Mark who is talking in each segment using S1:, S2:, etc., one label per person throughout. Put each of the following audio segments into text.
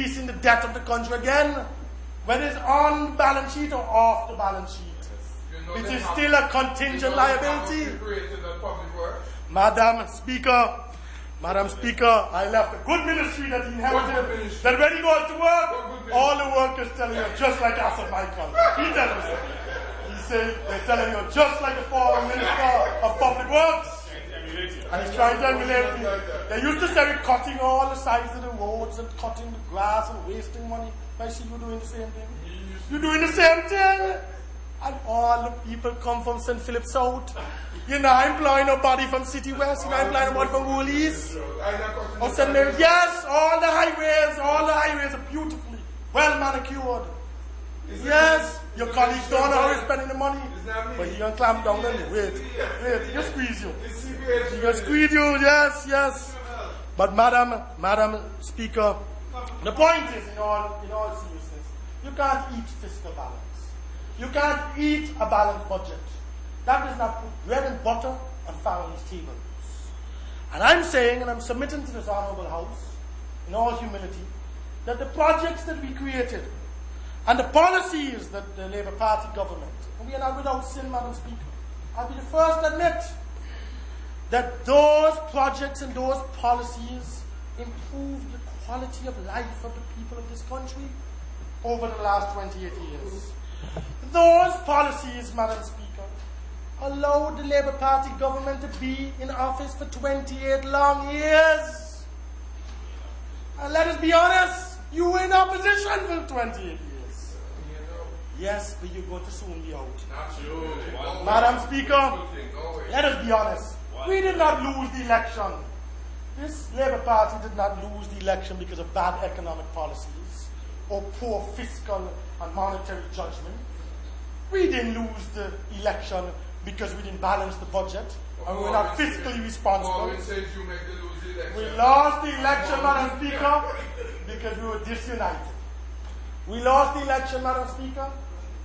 S1: increasing the debt of the country again, whether it's on the balance sheet or off the balance sheet. It is still a contingent liability. Madam Speaker, I left a good ministry that he inherited. That when he goes to work, all the workers telling him just like Asset Michael. He tells me so. He said they're telling you just like the former Minister of Public Works. And he's trying to emulate me. They used to say we're cutting all the sides of the roads and cutting the grass and wasting money. I see you doing the same thing. You're doing the same thing. And all the people come from St. Philip South. You're not employing nobody from City West. You're not employing nobody from Rural East. Or St. Mary's. Yes, all the highways are beautifully well manicured. Yes, your colleagues don't know how you're spending the money. But he gonna clamp down on you. Wait, he gonna squeeze you. He gonna squeeze you, yes. But Madam Speaker, the point is, in all seriousness, you can't eat fiscal balance. You can't eat a balanced budget. That does not put bread and butter on families' tables. And I'm saying, and I'm submitting to this Honourable House, in all humility, that the projects that we created and the policies that the Labour Party government, and we are not without sin, Madam Speaker, I'll be the first to admit that those projects and those policies improved the quality of life of the people of this country over the last 28 years. Those policies, Madam Speaker, allowed the Labour Party government to be in office for 28 long years. And let us be honest, you were in opposition for 28 years. Yes, but you're going to soon be out. Madam Speaker, let us be honest. We did not lose the election. This Labour Party did not lose the election because of bad economic policies or poor fiscal and monetary judgment. We didn't lose the election because we didn't balance the budget and we were not fiscally responsible. We lost the election, Madam Speaker, because we were disunited. We lost the election, Madam Speaker.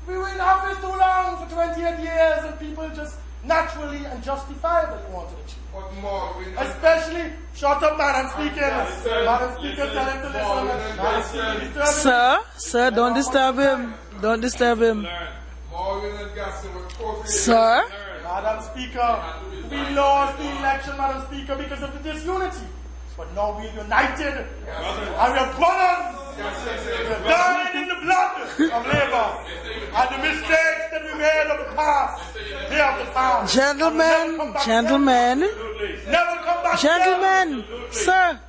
S1: We were in office too long, for 28 years, and people just naturally and justifiably wanted to change. Especially, shut up, Madam Speaker. Madam Speaker, tell him to listen.
S2: Sir, don't disturb him. Don't disturb him. Sir?
S1: Madam Speaker, we lost the election, Madam Speaker, because of the disunity. But now we're united, and we are brothers. We're dying in the blood of Labour. And the mistakes that we made of the past, they are the past.
S2: Gentlemen,
S1: Never come back
S2: gentlemen,
S1: again.
S2: sir.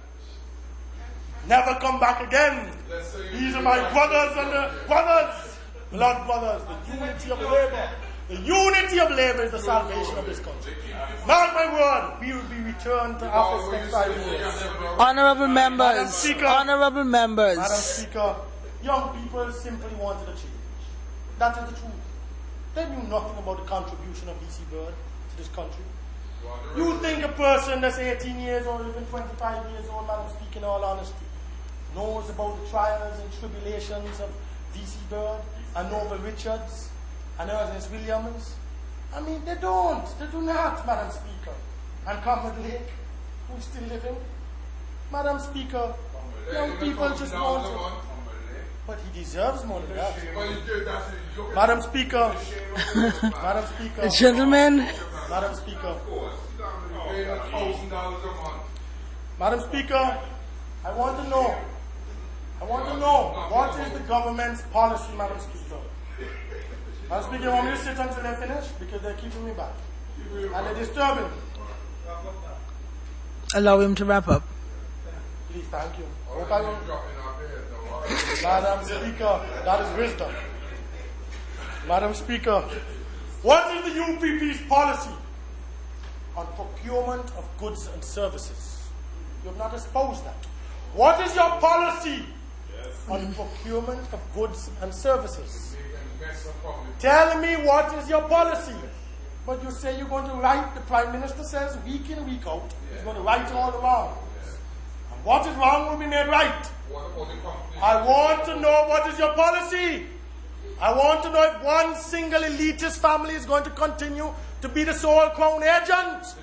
S1: Never come back again. These are my brothers and the brothers, blood brothers, the unity of Labour. The unity of Labour is the salvation of this country. Mark my word, we will be returned to office next 5 years.
S2: Honourable members,
S1: Madam Speaker,
S2: honourable members.
S1: Madam Speaker, young people simply wanted a change. That is the truth. They knew nothing about the contribution of VC Bird to this country. You think a person that's 18 years old, even 25 years old, Madam Speaker, in all honesty, knows about the trials and tribulations of VC Bird and Nova Richards and Ernest Williams? I mean, they don't. They do not, Madam Speaker. And Comrade Lake, who's still living. Madam Speaker, young people just want to... But he deserves more than that. Madam Speaker, Madam Speaker,
S2: Gentlemen,
S1: Madam Speaker, Madam Speaker, I want to know what is the government's policy, Madam Speaker. Madam Speaker, you want me to sit until they finish? Because they're keeping me back. And they're disturbing.
S2: allow him to wrap up.
S1: Please, thank you. Madam Speaker, that is wisdom. Madam Speaker, what is the UPP's policy on procurement of goods and services? You have not espoused that. What is your policy on procurement of goods and services? Tell me what is your policy. But you say you're going to write, the Prime Minister says week in, week out, he's going to right all wrong. And what is wrong will be made right. I want to know what is your policy. I want to know if one single elitist family is going to continue to be the sole crown agent,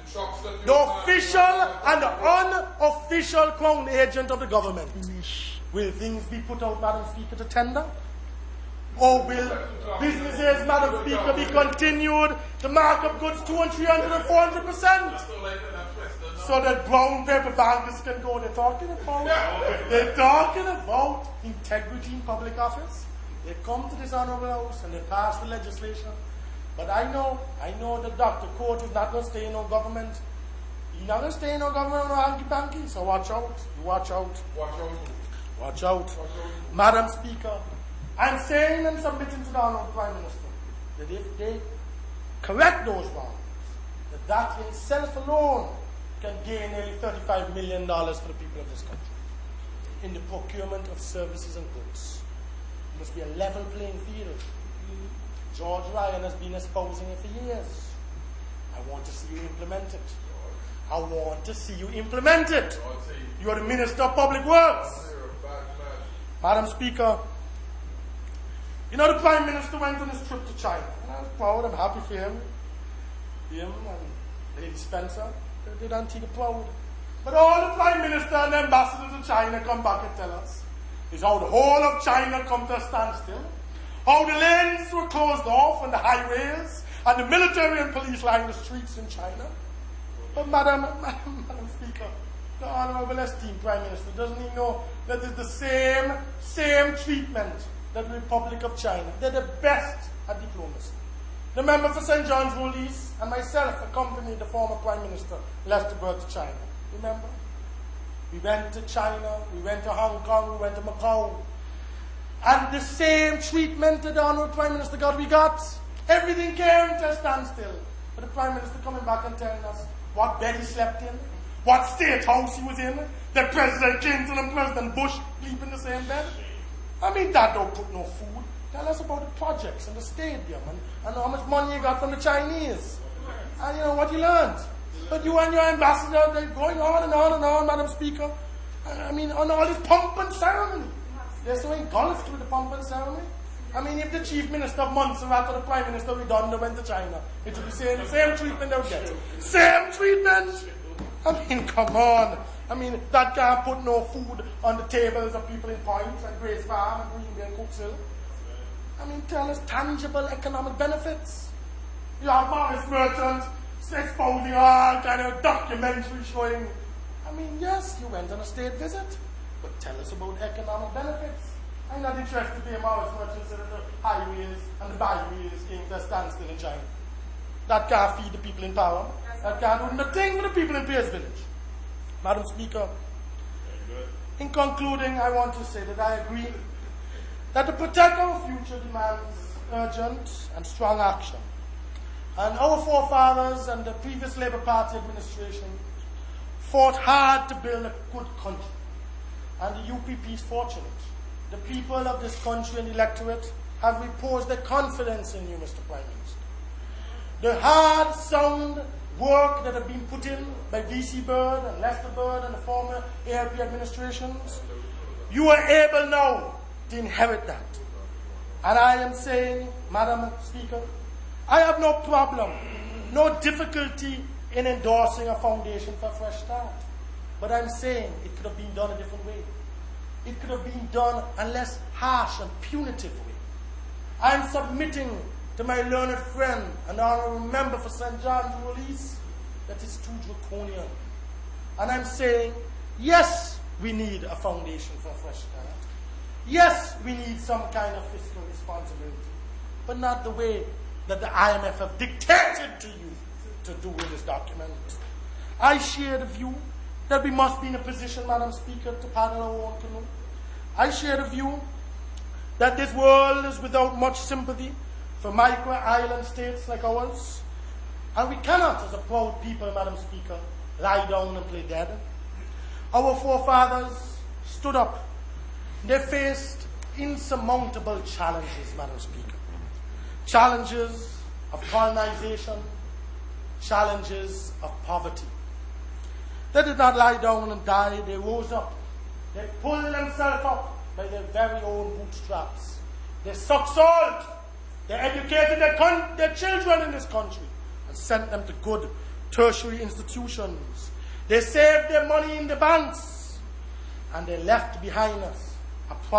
S1: the official and the unofficial crown agent of the government. Will things be put out, Madam Speaker, to tender? Or will businesses, Madam Speaker, be continued to mark up goods 200, 300 and 400%? So that brown paper bankers can go. They're talking about integrity in public office. They come to this honourable house and they pass the legislation. But I know that Dr. Court is not going to stay in no government. He's not going to stay in no government on hanky-panky. So watch out. You watch out. Watch out. Madam Speaker, I'm saying and submitting to the Honourable Prime Minister that if they correct those wrongs, that in itself alone can gain nearly $35 million for the people of this country in the procurement of services and goods. It must be a level playing field. George Ryan has been espousing it for years. I want to see you implement it. I want to see you implement it. You are the Minister of Public Works. Madam Speaker, you know the Prime Minister went on his trip to China. And I was proud, I'm happy for him. Him and Lady Spencer, they don't take it proud. But all the Prime Minister and the ambassadors to China come back and tell us is how the whole of China come to a standstill, how the lanes were closed off on the highways, and the military and police lined the streets in China. But Madam Speaker, the Honourable esteemed Prime Minister, doesn't he know that it's the same treatment that the Republic of China? They're the best at diplomacy. The member for St. John's Wood East and myself accompanied the former Prime Minister, Lester Bird, to China. Remember? We went to China, we went to Hong Kong, we went to Macau. And the same treatment that the Honourable Prime Minister got, we got. Everything came to a standstill. But the Prime Minister coming back and telling us what bed he slept in, what state house he was in, that President Clinton and President Bush sleep in the same bed. I mean, that don't put no food. Tell us about the projects and the stadium and how much money you got from the Chinese. And you know what you learned. But you and your ambassador, they're going on and on and on, Madam Speaker. I mean, on all this pomp and ceremony. They're so engulfed with the pomp and ceremony. I mean, if the Chief Minister of Montserrat or the Prime Minister of Uganda went to China, it would be saying the same treatment they would get. Same treatment! I mean, come on. I mean, that can't put no food on the tables of people in Point and Grace Farm and Green Bay and Cooksville. I mean, tell us tangible economic benefits. You have Morris Merchant exposing all kind of documentary showing. I mean, yes, you went on a state visit, but tell us about economic benefits. I'm not interested in Morris Merchant said that the highways and the byways came to a standstill in China. That can't feed the people in power. That can't do nothing for the people in Pierce Village. Madam Speaker, in concluding, I want to say that I agree that to protect our future demands urgent and strong action. And our forefathers and the previous Labour Party administration fought hard to build a good country. And the UPP is fortunate. The people of this country and electorate have reposed their confidence in you, Mr. Prime Minister. The hard, sound work that have been put in by VC Bird and Lester Bird and the former ALP administrations, you are able now to inherit that. And I am saying, Madam Speaker, I have no problem, no difficulty in endorsing a foundation for a fresh start. But I'm saying it could have been done a different way. It could have been done a less harsh and punitive way. I'm submitting to my learned friend and honourable member for St. John's Wood East that is too draconian. And I'm saying, yes, we need a foundation for a fresh start. Yes, we need some kind of fiscal responsibility, but not the way that the IMF have dictated to you to do in this document. I share the view that we must be in a position, Madam Speaker, to paddle our own canoe. I share the view that this world is without much sympathy for micro-island states like ours. And we cannot, as a proud people, Madam Speaker, lie down and play dead. Our forefathers stood up. They faced insurmountable challenges, Madam Speaker. Challenges of colonization, challenges of poverty. They did not lie down and die. They rose up. They pulled themselves up by their very own bootstraps. They sucked salt. They educated their children in this country and sent them to good tertiary institutions. They saved their money in the banks. And they left behind us apply